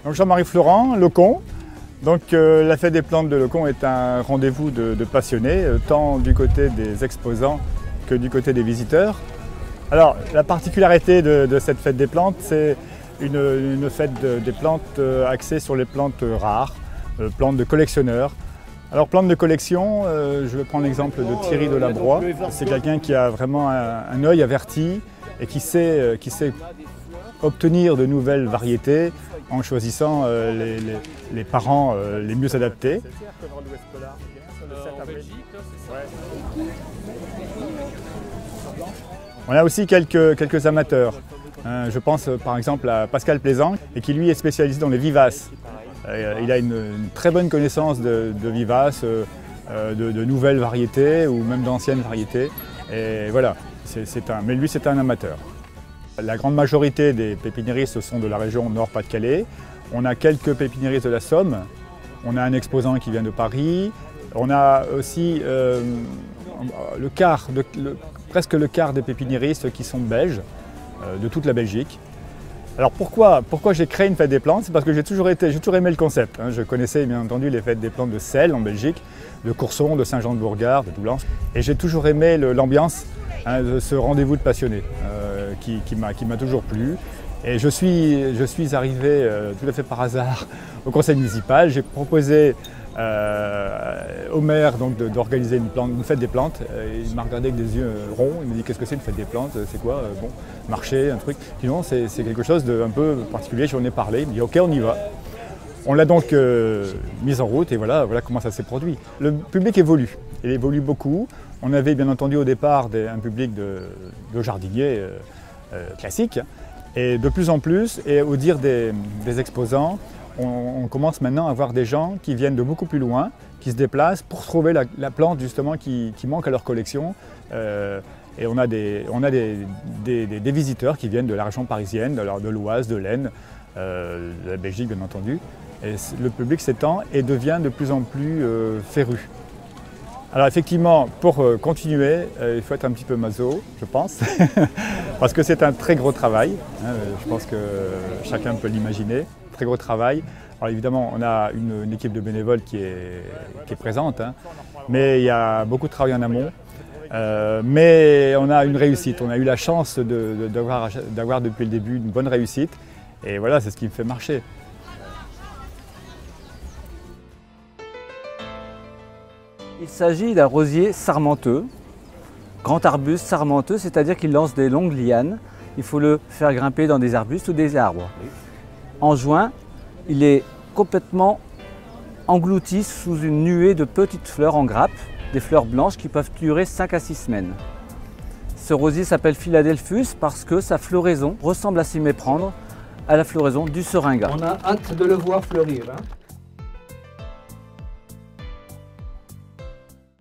Donc Jean-Marie Florent, Locon. Donc la fête des plantes de Locon est un rendez-vous de passionnés, tant du côté des exposants que du côté des visiteurs. Alors la particularité de cette fête des plantes, c'est une fête des plantes axée sur les plantes rares, plantes de collectionneurs. Alors plantes de collection, je vais prendre l'exemple de Thierry Delabroix. C'est quelqu'un qui a vraiment un œil averti et qui sait obtenir de nouvelles variétés en choisissant les parents les mieux adaptés. On a aussi quelques amateurs. Je pense par exemple à Pascal Plaisant, et qui lui est spécialisé dans les vivaces. Il a une très bonne connaissance de vivaces, de nouvelles variétés ou même d'anciennes variétés. Et voilà, mais lui c'est un amateur. La grande majorité des pépiniéristes sont de la région Nord-Pas-de-Calais. On a quelques pépiniéristes de la Somme. On a un exposant qui vient de Paris. On a aussi presque le quart des pépiniéristes qui sont belges, de toute la Belgique. Alors pourquoi j'ai créé une fête des plantes? C'est parce que j'ai toujours aimé le concept. Je connaissais bien entendu les fêtes des plantes de Celles en Belgique, de Courson, de Saint-Jean-de-Bourgard, de Doullens. Et j'ai toujours aimé l'ambiance de ce rendez-vous de passionnés qui m'a toujours plu. Et je suis arrivé tout à fait par hasard au conseil municipal. J'ai proposé au maire d'organiser une fête des plantes. Il m'a regardé avec des yeux ronds. Il m'a dit: qu'est-ce que c'est une fête des plantes? C'est quoi? Bon, marché, un truc. Je dis non, c'est quelque chose d'un peu particulier. J'en ai parlé. Il me dit: ok, on y va. On l'a donc mise en route et voilà comment ça s'est produit. Le public évolue. Il évolue beaucoup. On avait bien entendu au départ un public de jardiniers classiques. Et de plus en plus, et au dire des exposants, on commence maintenant à voir des gens qui viennent de beaucoup plus loin, qui se déplacent pour trouver la plante justement qui manque à leur collection. Et on a des visiteurs qui viennent de la région parisienne, de l'Oise, de l'Aisne, de la Belgique bien entendu. Et le public s'étend et devient de plus en plus féru. Alors effectivement, pour continuer, il faut être un petit peu maso, je pense, parce que c'est un très gros travail. Je pense que chacun peut l'imaginer, très gros travail. Alors évidemment, on a une équipe de bénévoles qui est présente, mais il y a beaucoup de travail en amont. Mais on a une réussite, on a eu la chance d'avoir depuis le début une bonne réussite. Et voilà, c'est ce qui me fait marcher. Il s'agit d'un rosier sarmenteux, grand arbuste sarmenteux, c'est-à-dire qu'il lance des longues lianes. Il faut le faire grimper dans des arbustes ou des arbres. En juin, il est complètement englouti sous une nuée de petites fleurs en grappe, des fleurs blanches qui peuvent durer 5 à 6 semaines. Ce rosier s'appelle Philadelphus parce que sa floraison ressemble à s'y méprendre à la floraison du seringa. On a hâte de le voir fleurir.